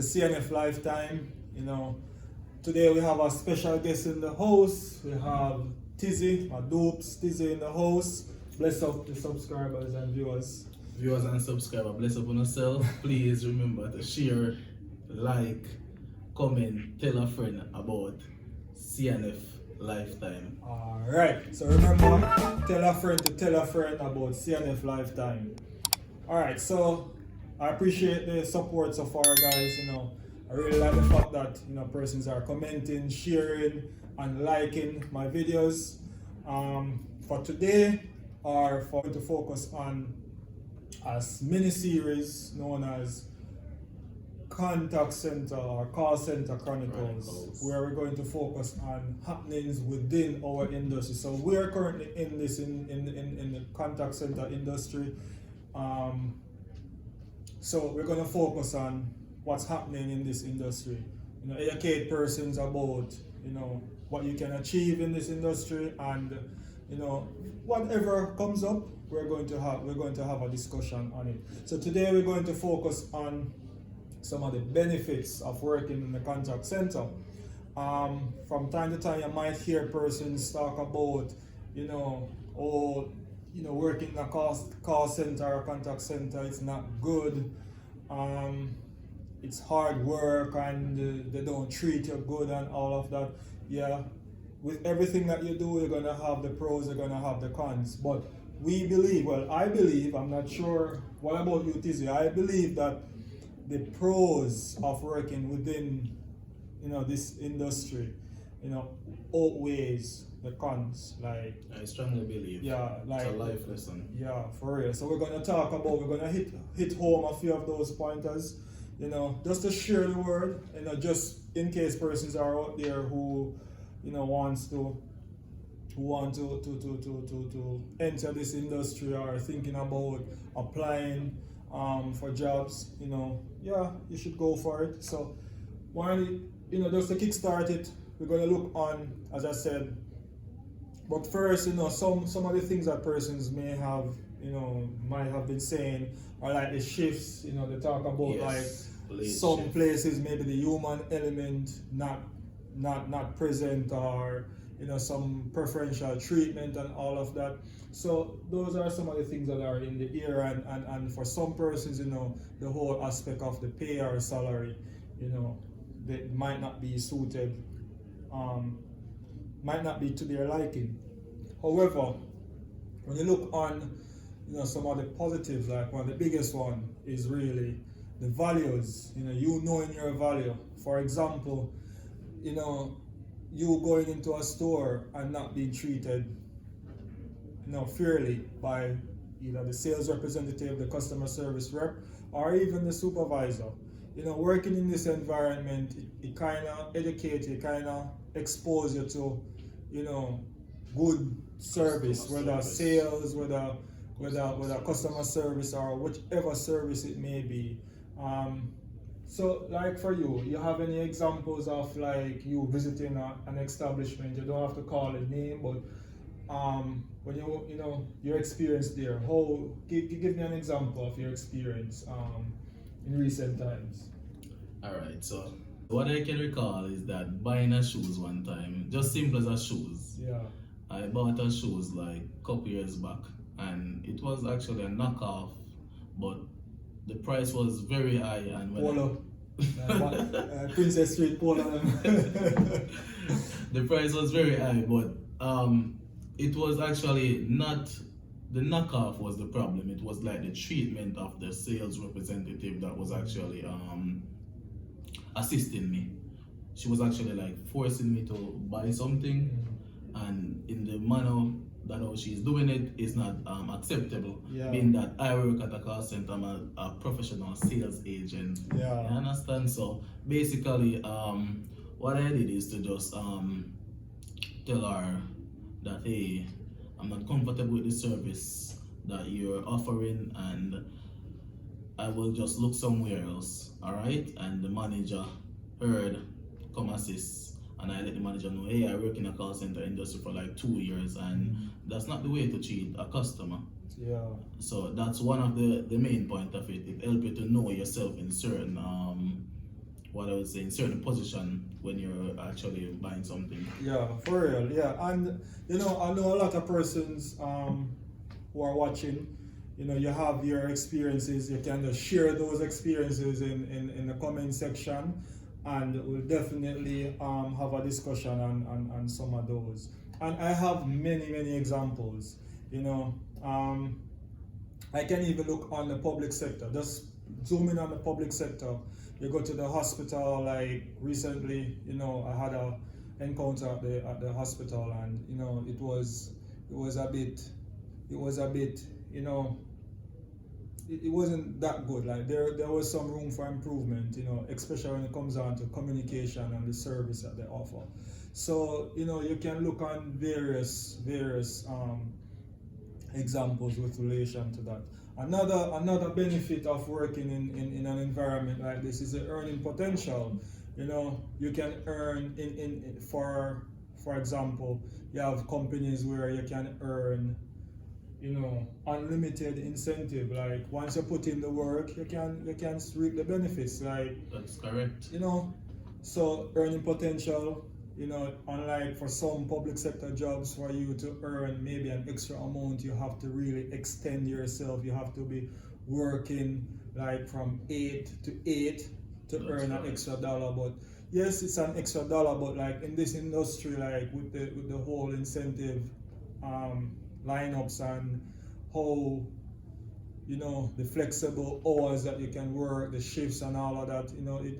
CNF Lifetime. Today we have a special guest in the house. We have Tizzy, my dupes, Tizzy in the house. Bless up the subscribers and viewers. Viewers and subscribers, bless up on yourself. Please remember to share, like, comment, tell a friend about CNF Lifetime. Alright, so remember, tell a friend to tell a friend about CNF Lifetime. Alright, so I appreciate the support so far, guys. I really like the fact that persons are commenting, sharing, and liking my videos. For today, or to focus on a mini series known as Contact Center or Call Center Chronicles, where we're going to focus on happenings within our industry. So we are currently in this in the contact center industry. So we're going to focus on what's happening in this industry. Educate persons about what you can achieve in this industry, and whatever comes up, we're going to have a discussion on it. So today we're going to focus on some of the benefits of working in the contact center. From time to time, you might hear persons talk about, working in a call center or contact center, it's not good. It's hard work and they don't treat you good and all of that. Yeah, with everything that you do, you're gonna have the pros, you're gonna have the cons. But we believe, I believe, I'm not sure, what about you, Tizzy? I believe that the pros of working within this industry outweighs the cons. Like, I strongly believe it's a life lesson. Yeah, for real. So we're gonna hit home a few of those pointers, just to share the word, just in case persons are out there who want to enter this industry or thinking about applying for jobs. You should go for it. So just to kickstart it, we're going to look on, as I said. But first, some of the things that persons may have been saying are like the shifts. They talk about some places maybe the human element not present, or some preferential treatment and all of that. So those are some of the things that are in the air, and for some persons, the whole aspect of the pay or salary, that might not be suited, might not be to their liking. However, when you look on some of the positives, like one of the biggest one is really the values, knowing your value. For example, you going into a store and not being treated fairly by either the sales representative, the customer service rep, or even the supervisor. Working in this environment, it kind of educates you, kind of expose you to good service, whether sales, whether customer service, or whichever service it may be. So, like for you have any examples of like you visiting an establishment? You don't have to call a name, but when your experience there, give me an example of your experience in recent times. Alright, so what I can recall is that buying a shoes one time, just simple as a shoes. Yeah. I bought a shoes like a couple years back, and it was actually a knockoff, but the price was very high. And when Polo. Princess Street Polo. The price was very high, but it was actually not the knockoff was the problem. It was like the treatment of the sales representative that was actually assisting me. She was actually like forcing me to buy something, and in the manner that how she's doing it is not acceptable. Yeah. Being that I work at a call center, I'm a professional sales agent. Yeah. You understand? So basically, what I did is to just tell her that, hey, I'm not comfortable with the service that you're offering, and I will just look somewhere else. Alright? And the manager heard, come assist. And I let the manager know, hey, I work in a call center industry for like 2 years, and that's not the way to treat a customer. Yeah. So that's one of the main point of it. It helps you to know yourself in certain what I would say, in certain position when you're actually buying something. Yeah, for real. Yeah, and I know a lot of persons who are watching. You have your experiences. You can just share those experiences in the comment section, and we'll definitely have a discussion on some of those. And I have many examples. You know, I can even look on the public sector. Just zoom in on the public sector. You go to the hospital. Like recently, I had a encounter at the hospital, and it was a bit, it wasn't that good. Like there was some room for improvement, especially when it comes down to communication and the service that they offer. So you can look on various examples with relation to that. Another benefit of working in an environment like this is the earning potential. You can earn for example, you have companies where you can earn unlimited incentive. Like once you put in the work, you can reap the benefits. Like That's correct. So earning potential. Unlike for some public sector jobs, for you to earn maybe an extra amount, you have to really extend yourself. You have to be working like from 8 to 8 to That's earn right. an extra dollar. But yes, it's an extra dollar. But like in this industry, like with the whole incentive lineups and how the flexible hours that you can work, the shifts and all of that,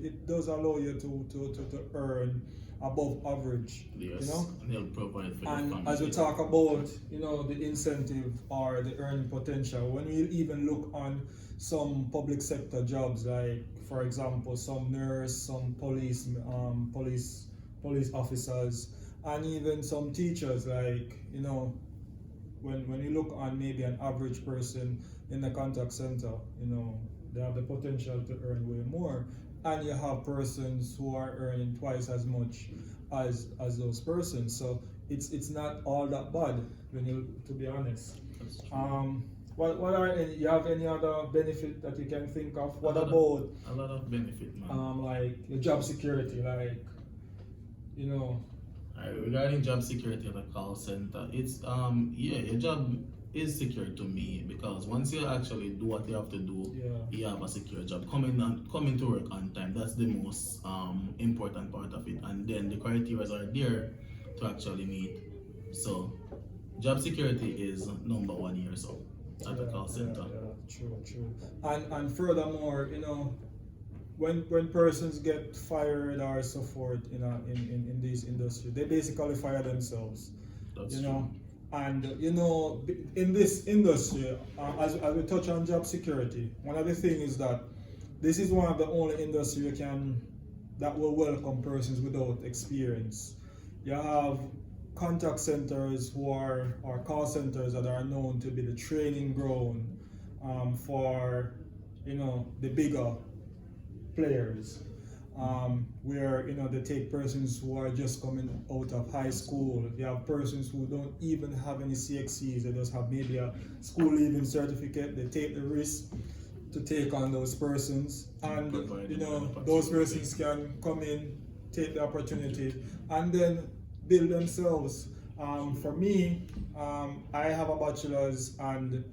it does allow you to earn above average. Yes, and they'll provide for your And family. as we talk about, the incentive or the earning potential, when we even look on some public sector jobs, like for example, some nurse, some police officers, and even some teachers, like when you look on maybe an average person in the contact center, they have the potential to earn way more. And you have persons who are earning twice as much as those persons. So it's not all that bad to be honest. That's true. What are you have any other benefit that you can think of? What A lot about a lot of benefit, man. like your job security, like Regarding job security at a call center, it's yeah, your job is secure to me because once you actually do what you have to do, yeah. you have a secure job. Coming to work on time, that's the most important part of it. And then the criteria are there to actually meet. So job security is number one here, so at a call center. True. And furthermore, when persons get fired or so forth, in this industry, they basically fire themselves. That's you true. know and in this industry, as we touch on job security, one of the things is that this is one of the only industry that will welcome persons without experience. You have contact centers or call centers that are known to be the training ground for the bigger players, where they take persons who are just coming out of high school. You have persons who don't even have any CXCs; they just have maybe a school leaving certificate. They take the risk to take on those persons, and those persons can come in, take the opportunity, and then build themselves. For me, I have a bachelor's, and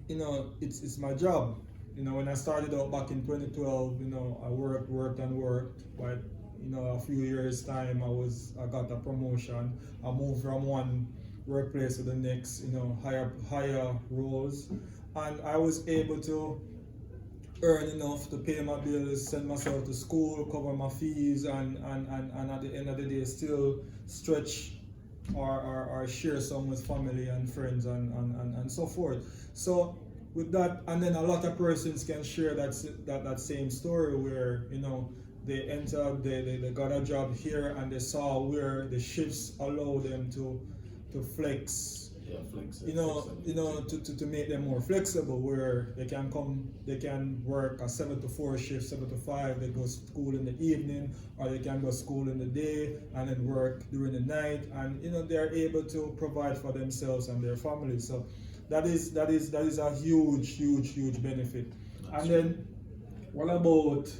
it's my job. When I started out back in 2012, I worked, but a few years time, I got a promotion. I moved from one workplace to the next, higher roles, and I was able to earn enough to pay my bills, send myself to school, cover my fees, and at the end of the day, still stretch or share some with family and friends and so forth. So with that, and then a lot of persons can share that same story where they entered, they got a job here, and they saw where the shifts allow them to flex. Yeah, flex. To make them more flexible, where they can work a 7 to 4 shift, 7 to 5. They go to school in the evening, or they can go to school in the day and then work during the night, and they're able to provide for themselves and their families. So that is a huge benefit. That's and then what about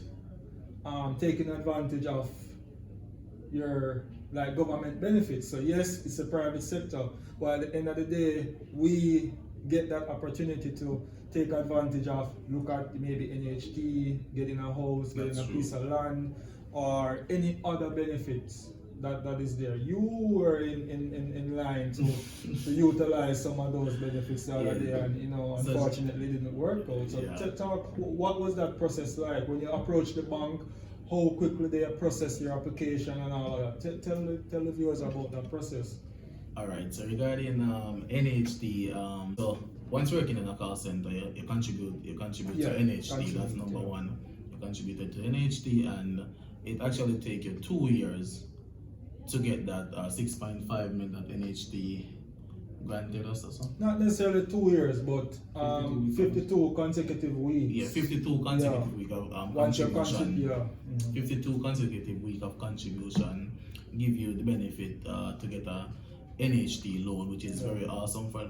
taking advantage of your like government benefits. So yes, it's a private sector, but at the end of the day, we get that opportunity to take advantage of, look at maybe NHT, getting a house, getting That's a true. piece of land, or any other benefits that is there. You were in line to utilize some of those benefits the other day, and unfortunately didn't work out. So talk, what was that process like when you approached the bank? How quickly they process your application and all of that? Tell the viewers about that process. Alright, so regarding NHD, so once working in a call center, you contribute Yeah, to NHD. contribute, That's number yeah. one. You contributed to NHD, and it actually take you 2 years to get that 6.5 million that NHD granted us or something. Not necessarily 2 years, but 52 consecutive weeks. Yeah, 52 consecutive week of Once you contribution. yeah. 52 consecutive week of contribution give you the benefit to get a NHD loan, which is very awesome for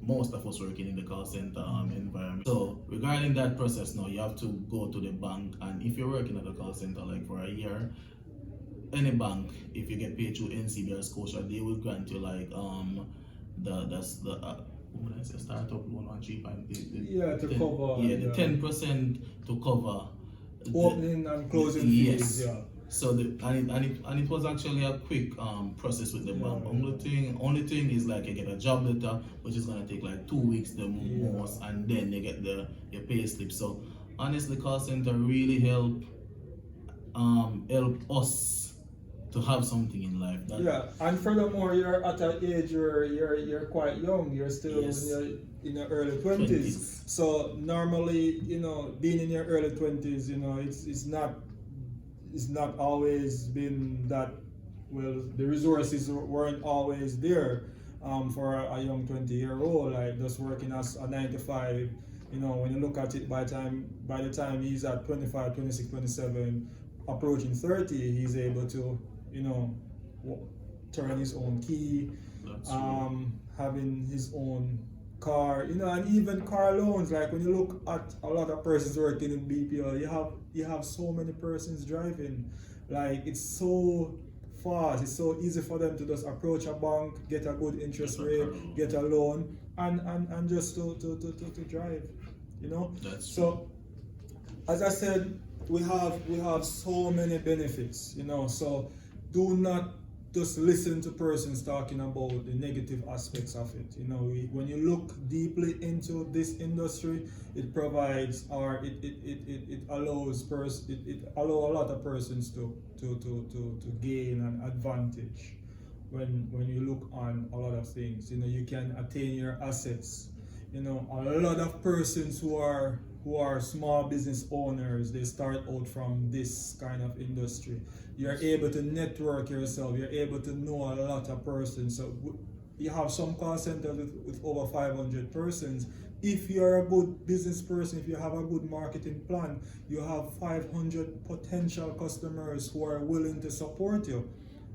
most of us working in the call center environment. So regarding that process now, you have to go to the bank, and if you're working at the call center like for a year, any bank, if you get paid through NCB or Scotia, they will grant you like what did I say, startup loan on 10% to cover opening and closing fees. Yeah. So and it was actually a quick process with the bank. Only thing is like you get a job letter, which is gonna take like 2 weeks the most, and then you get your pay slip. So honestly, call center really help us to have something in life. And furthermore, you're at an age where you're quite young. You're still in your early 20s. So normally, being in your early 20s, it's not always been that well. The resources weren't always there for a young 20-year-old, like just working as a 9 to 5. When you look at it, by the time he's at 25, 26, 27, approaching 30, he's able to turn his own key, having his own car, and even car loans. Like when you look at a lot of persons working in BPL, you have so many persons driving. Like it's so fast, it's so easy for them to just approach a bank, get a good interest rate, get a loan, and just to drive. So as I said, we have so many benefits, so do not just listen to persons talking about the negative aspects of it. When you look deeply into this industry, it provides, or it allows a lot of persons to gain an advantage. When you look on a lot of things, you can attain your assets. A lot of persons who are small business owners, they start out from this kind of industry. You're able to network yourself, you're able to know a lot of persons. So you have some call centers with over 500 persons. If you're a good business person, if you have a good marketing plan, you have 500 potential customers who are willing to support you.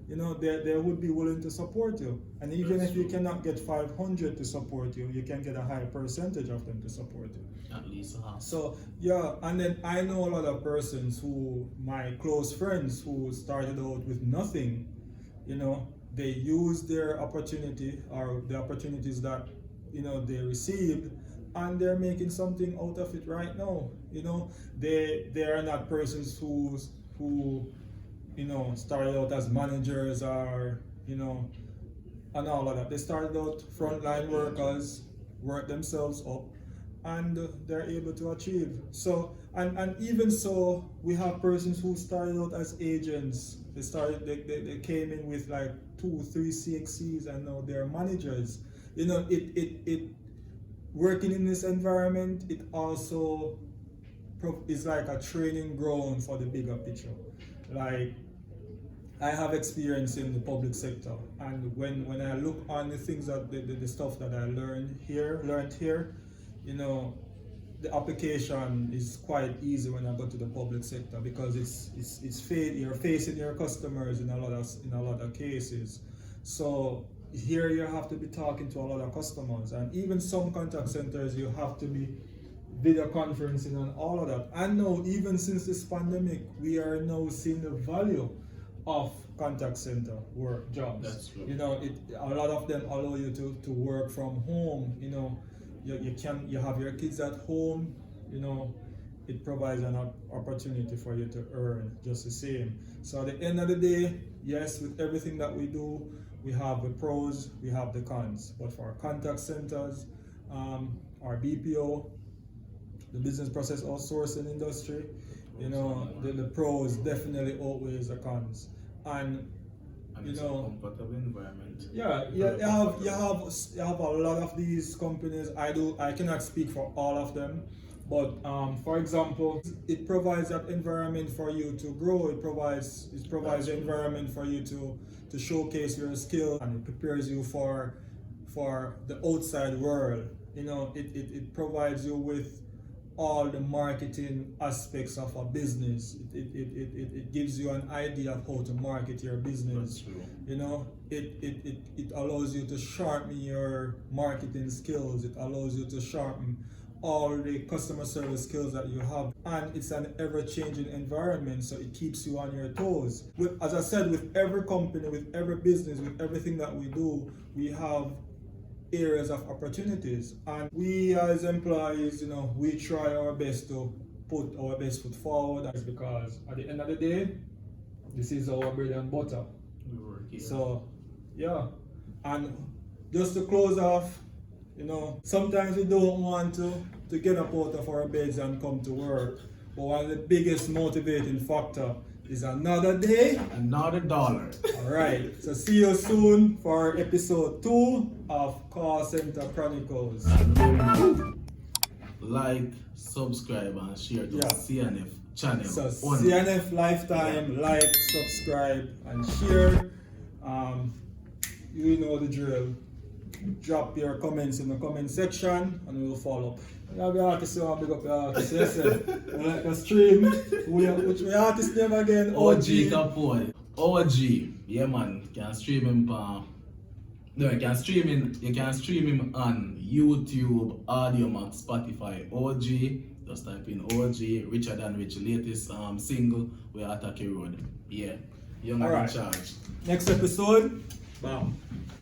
They would be willing to support you. And even if you cannot get 500 to support you, you can get a high percentage of them to support you. At least half. So and then I know a lot of persons my close friends who started out with nothing. They used their opportunity, or the opportunities that they received, and they're making something out of it right now. They are not persons who started out as managers, or and all of that. They started out frontline workers, worked themselves up, and they're able to achieve. So and even so, we have persons who started out as agents. They came in with like 2, 3 CXCs, and now they're managers. It working in this environment, it also is like a training ground for the bigger picture. Like, I have experience in the public sector, and when I look on the things that the stuff that I learned here, the application is quite easy when I go to the public sector, because you're facing your customers in a lot of cases. So here you have to be talking to a lot of customers, and even some contact centers you have to be video conferencing and all of that. And now, even since this pandemic, we are now seeing the value of contact center work jobs. That's true. You know, a lot of them allow you to work from home. You know, you have your kids at home. You know, it provides an opportunity for you to earn just the same. So at the end of the day, yes, with everything that we do, we have the pros, we have the cons. But for our contact centers, our BPO, the business process outsourcing industry, you know, the pros definitely outweighs the cons. And you it's know, a comfortable environment. yeah, you have a lot of these companies. I cannot speak for all of them, but for example, it provides that environment for you to grow. It provides the environment for you to showcase your skills, and it prepares you for the outside world. You know, it provides you with all the marketing aspects of a business. It gives you an idea of how to market your business. That's true. You know, it allows you to sharpen your marketing skills. It allows you to sharpen all the customer service skills that you have, and it's an ever-changing environment, so it keeps you on your toes. As I said, with every company, with every business, with everything that we do, we have areas of opportunities, and we as employees, you know, we try our best to put our best foot forward. That's because at the end of the day, this is our bread and butter. We work here. So yeah, and just to close off, you know, sometimes we don't want to get up out of our beds and come to work, but one of the biggest motivating factor is another day, another dollar. All right, so see you soon for episode 2 of Call Center Chronicles. And remember, like, subscribe, and share to Yeah. CNF channel. So only. CNF Lifetime, like, subscribe, and share. You know the drill. Drop your comments in the comment section, and we will follow. Yeah, the artist, you want to big up the artist. Yes, sir. You like the stream? Which my artist name again? OG Kapoy. OG. Yeah, man. Can stream him no, you can stream him on YouTube, AudioMax, Spotify. OG. Just type in OG, Richard and Rich, latest single, we are attacking road. Yeah. Young and Alright. in charge. Next episode, bam.